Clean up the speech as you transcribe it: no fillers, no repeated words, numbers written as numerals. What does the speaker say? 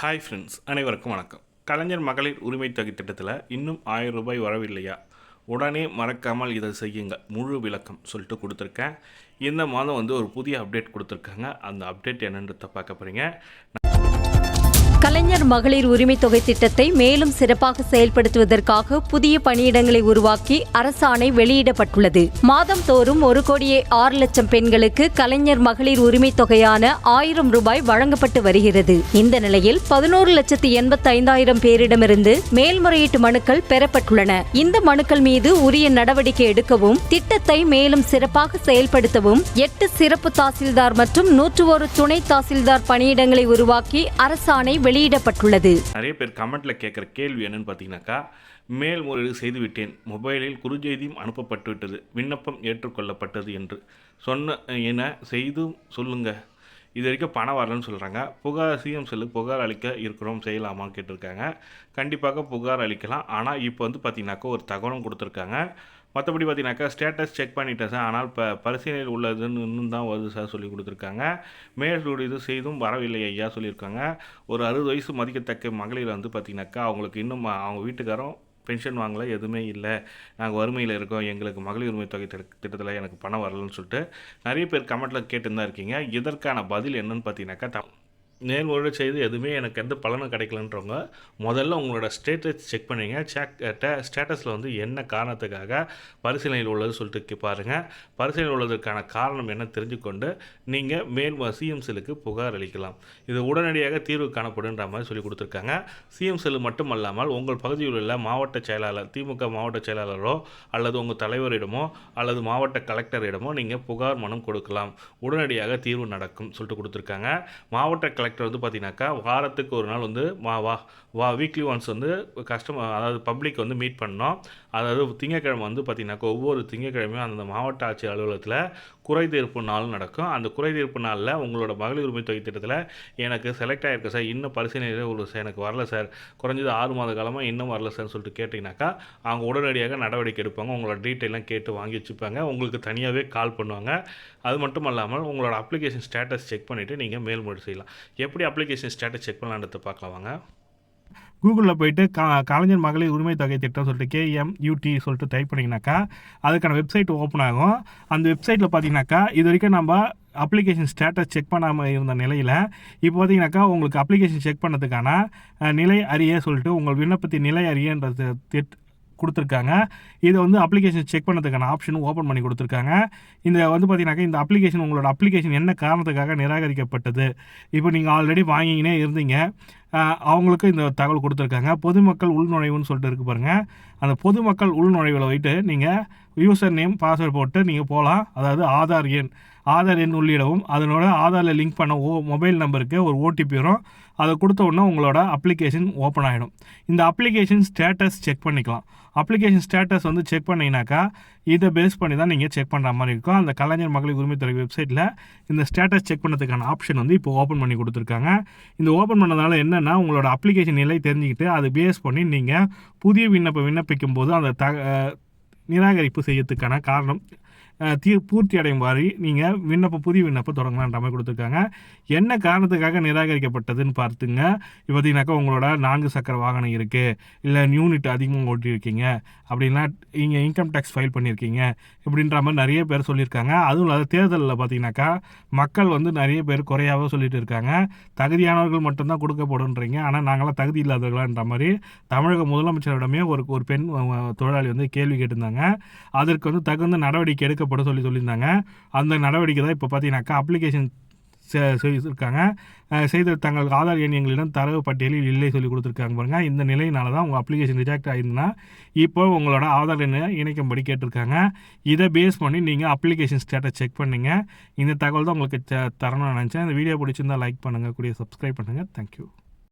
Hi friends, அனைவருக்கும் வணக்கம். கலைஞர் மகளிர் உரிமை தொகை திட்டத்தில் இன்னும் 1000 ரூபாய் வரவில்லையா? உடனே மறக்காமல் இதை செய்யுங்க, முழு விளக்கம் சொல்லிட்டு கொடுத்துருக்கேன். இந்த மாதம் ஒரு புதிய அப்டேட் கொடுத்துருக்காங்க. அந்த அப்டேட் என்னன்றதை பார்க்க போகிறீங்க. கலைஞர் மகளிர் உரிமை தொகை திட்டத்தை மேலும் சிறப்பாக செயல்படுத்துவதற்காக புதிய பணியிடங்களை உருவாக்கி அரசாணை வெளியிடப்பட்டுள்ளது. மாதந்தோறும் 1,06,00,000 பெண்களுக்கு கலைஞர் மகளிர் உரிமை தொகையான 1000 ரூபாய் வழங்கப்பட்டு வருகிறது. இந்த நிலையில் 11,85,000 பேரிடமிருந்து மேல்முறையீட்டு மனுக்கள் பெறப்பட்டுள்ளன. இந்த மனுக்கள் மீது உரிய நடவடிக்கை எடுக்கவும், திட்டத்தை மேலும் சிறப்பாக செயல்படுத்தவும் 8 சிறப்பு தாசில்தார் மற்றும் 101 துணை தாசில்தார் பணியிடங்களை உருவாக்கி அரசாணை வெளியிடப்பட்டுள்ளது. நிறைய பேர் கமெண்ட்ல கேட்குற கேள்வி என்னன்னு பார்த்தீங்கன்னாக்கா, மேல்முறையீடு செய்துவிட்டேன், மொபைலில் குறுஞ்செய்தியும் அனுப்பப்பட்டு விட்டது, விண்ணப்பம் ஏற்றுக்கொள்ளப்பட்டது என்று சொன்ன என செய்தும் சொல்லுங்க. இது வரைக்கும் பணம் வரலன்னு சொல்கிறாங்க. புகார் சிஎம் செல்லுக்கு புகார் அளிக்க இருக்கிறோம், செய்யலாமான்னு கேட்டிருக்காங்க. கண்டிப்பாக புகார் அளிக்கலாம். ஆனால் இப்போ பார்த்தீங்கன்னாக்கா ஒரு தகவலும் கொடுத்துருக்காங்க. மற்றபடி பார்த்தீங்கன்னாக்கா ஸ்டேட்டஸ் செக் பண்ணிட்டேன் சார், ஆனால் பரிசீலனையில் உள்ளதுன்னு இன்னும் தான் வருது சார் சொல்லி கொடுத்துருக்காங்க. மேல்முறையீடு செய்தும் வரவில்லை ஐயா சொல்லியிருக்காங்க. ஒரு 60 வயசு மதிக்கத்தக்க மகளிர் பார்த்தீங்கன்னாக்கா அவங்களுக்கு இன்னும் அவங்க வீட்டுக்காரும் பென்ஷன் வாங்கலை, எதுவுமே இல்லை, நாங்கள் வறுமையில் இருக்கோம், எங்களுக்கு மகளிர் உரிமை தொகை திட்டத்தில் எனக்கு பணம் வரலன்னு சொல்லிட்டு நிறைய பேர் கமெண்ட்டில் கேட்டுன்னு தான் இருக்கீங்க. இதற்கான பதில் என்னன்னு பார்த்தீங்கன்னாக்கா, மேல்முறையீடு செய்து எதுவுமே எனக்கு எந்த பலனும் கிடைக்கலன்றவங்க முதல்ல உங்களோட ஸ்டேட்டஸ் செக் பண்ணுவீங்க. ஸ்டேட்டஸில் என்ன காரணத்துக்காக பரிசீலனையில் உள்ளது சொல்லிட்டு பாருங்கள். பரிசீலனையில் உள்ளதற்கான காரணம் என்ன தெரிஞ்சுக்கொண்டு நீங்கள் சிஎம் செல்லுக்கு புகார் அளிக்கலாம். இது உடனடியாக தீர்வு காணப்படுன்ற மாதிரி சொல்லி கொடுத்துருக்காங்க. சிஎம் செல்லு மட்டும் அல்லாமல் உங்கள் பகுதியில் உள்ள மாவட்ட செயலாளர், திமுக மாவட்ட செயலாளரோ அல்லது உங்கள் தலைவரிடமோ அல்லது மாவட்ட கலெக்டரிடமோ நீங்கள் புகார் மனு கொடுக்கலாம். உடனடியாக தீர்வு நடக்கும் சொல்லிட்டு கொடுத்துருக்காங்க. மாவட்ட கலெக்டர் பார்த்தீங்கன்னாக்கா வாரத்துக்கு ஒரு நாள் வீக்லி ஒன்ஸ் கஸ்டமர், அதாவது பப்ளிக் மீட் பண்ணோம். அதாவது திங்கக்கிழமை பார்த்தீங்கன்னாக்கா ஒவ்வொரு திங்கக்கிழமையும் அந்த மாவட்ட ஆட்சியர் அலுவலகத்தில் குறைதீர்ப்பு நாள் நடக்கும். அந்த குறைதீர்ப்பு நாளில் உங்களோட மகளிர் உரிமை தொகை திட்டத்தில் எனக்கு செலக்ட் ஆகிருக்கு சார், இன்னும் பரிசீலனையில் ஒரு சார், எனக்கு வரல சார், குறைஞ்சது 6 மாத காலமாக இன்னும் வரல சார் சொல்லிட்டு கேட்டிங்கனாக்கா அவங்க உடனடியாக நடவடிக்கை எடுப்பாங்க. உங்களோட டீட்டெயிலாம் கேட்டு வாங்கி வச்சுப்பாங்க. உங்களுக்கு தனியாகவே கால் பண்ணுவாங்க. அது மட்டும் இல்லாமல் உங்களோட அப்ளிகேஷன் ஸ்டேட்டஸ் செக் பண்ணிவிட்டு நீங்கள் மேல்முறையீடு செய்யலாம். எப்படி அப்ளிகேஷன் ஸ்டேட்டஸ் செக் பண்ணலான்றதை பார்க்கலாம் வாங்க. கூகுளில் போய்ட்டு கலைஞர் மகளிர் உரிமை தொகை திட்டம் சொல்லிட்டு KMUT சொல்லிட்டு டைப் பண்ணிங்கனாக்கா அதுக்கான வெப்சைட் ஓப்பன் ஆகும். அந்த வெப்சைட்டில் பார்த்தீங்கன்னாக்கா இது வரைக்கும் நம்ம அப்ளிகேஷன் ஸ்டேட்டஸ் செக் பண்ணாமல் இருந்த நிலையில் இப்போ பார்த்தீங்கன்னாக்கா உங்களுக்கு அப்ளிகேஷன் செக் பண்ணதுக்கான நிலை அறிய சொல்லிட்டு உங்கள் விண்ணப்பத்தின் நிலை அறியன்றது கொடுத்துருக்காங்க. இதை அப்ளிகேஷன் செக் பண்ணதுக்கான ஆப்ஷனும் ஓப்பன் பண்ணி கொடுத்துருக்காங்க. இந்த பார்த்தீங்கன்னாக்கா இந்த அப்ளிகேஷன் உங்களோட அப்ளிகேஷன் என்ன காரணத்துக்காக நிராகரிக்கப்பட்டது, இப்போ நீங்கள் ஆல்ரெடி வாங்கினே இருந்தீங்க, அவங்களுக்கு இந்த தகவல் கொடுத்துருக்காங்க. பொதுமக்கள் உள்நுழைவுன்னு சொல்லிட்டு இருக்கு பாருங்கள். அந்த பொதுமக்கள் உள்நுழைவில் போயிட்டு நீங்கள் யூசர் நேம் பாஸ்வேர்டு போட்டு நீங்கள் போகலாம். அதாவது ஆதார் எண் உள்ளிடவும் அதனோட ஆதாரில் லிங்க் பண்ண மொபைல் நம்பருக்கு ஒரு OTP வரும். அதை கொடுத்த உடனே உங்களோட அப்ளிகேஷன் ஓப்பன் ஆகிடும். இந்த அப்ளிகேஷன் ஸ்டேட்டஸ் செக் பண்ணிக்கலாம். அப்ளிகேஷன் ஸ்டேட்டஸ் செக் பண்ணிங்கனாக்கா இதை பேஸ் பண்ணி தான் நீங்கள் செக் பண்ணுற மாதிரி இருக்கும். அந்த கலைஞர் மகளிர் உரிமை தொகை வெப்சைட்டில் இந்த ஸ்டேட்டஸ் செக் பண்ணுறதுக்கான ஆப்ஷன் இப்போ ஓப்பன் பண்ணி கொடுத்துருக்காங்க. இந்த ஓப்பன் பண்ணதுனால என்னென்னா உங்களோட அப்ளிகேஷன் நிலை தெரிஞ்சுக்கிட்டு அதை பேஸ் பண்ணி நீங்கள் புதிய விண்ணப்பிக்கும் போது அந்த நிராகரிப்பு செய்யறதுக்கான காரணம் பூர்த்தி அடையும் மாதிரி நீங்கள் புதிய விண்ணப்பம் தொடங்கலான்ற மாதிரி கொடுத்துருக்காங்க. என்ன காரணத்துக்காக நிராகரிக்கப்பட்டதுன்னு பார்த்துங்க. இப்போ பார்த்தீங்கன்னாக்கா உங்களோட 4 சக்கர வாகனம் இருக்குது, இல்லை யூனிட் அதிகமாக ஓட்டியிருக்கீங்க, அப்படின்னா நீங்கள் இன்கம் டேக்ஸ் ஃபைல் பண்ணியிருக்கீங்க, இப்படின்ற மாதிரி நிறைய பேர் சொல்லியிருக்காங்க. அதுவும் இல்லாத தேர்தலில் பார்த்தீங்கன்னாக்கா மக்கள் நிறைய பேர் குறையாகவே சொல்லிட்டு இருக்காங்க. தகுதியானவர்கள் மட்டும்தான் கொடுக்கப்படுன்றீங்க, ஆனால் நாங்களாம் தகுதி இல்லாதவர்களான்ற மாதிரி தமிழக முதலமைச்சரிடமே ஒரு பெண் தொழிலாளி கேள்வி கேட்டிருந்தாங்க. அதற்கு தகுந்த நடவடிக்கை எடுக்கப்பட சொல்லியிருந்தாங்க. அந்த நடவடிக்கை தான் இப்போ பார்த்தீங்கன்னாக்கா அப்ளிகேஷன் செய்திருக்காங்க. செய்த தங்கள் ஆதார் எண் எங்களிடம் தரவு பட்டியலில் இல்லை சொல்லி கொடுத்துருக்காங்க பாருங்கள். இந்த நிலையினால தான் உங்கள் அப்ளிகேஷன் ரிஜெக்ட் ஆகிருந்ததுன்னா இப்போ உங்களோட ஆதார் எண்ணை இணைக்கும்படி கேட்டிருக்காங்க. இதை பேஸ் பண்ணி நீங்கள் அப்ளிகேஷன் ஸ்டேட்டஸ் செக் பண்ணிங்க. இந்த தகவல் தான் உங்களுக்கு தரணும்னு நினச்சேன். இந்த வீடியோ பிடிச்சிருந்தால் லைக் பண்ணுங்கள், கூடிய சப்ஸ்கிரைப் பண்ணுங்கள். தேங்க்யூ.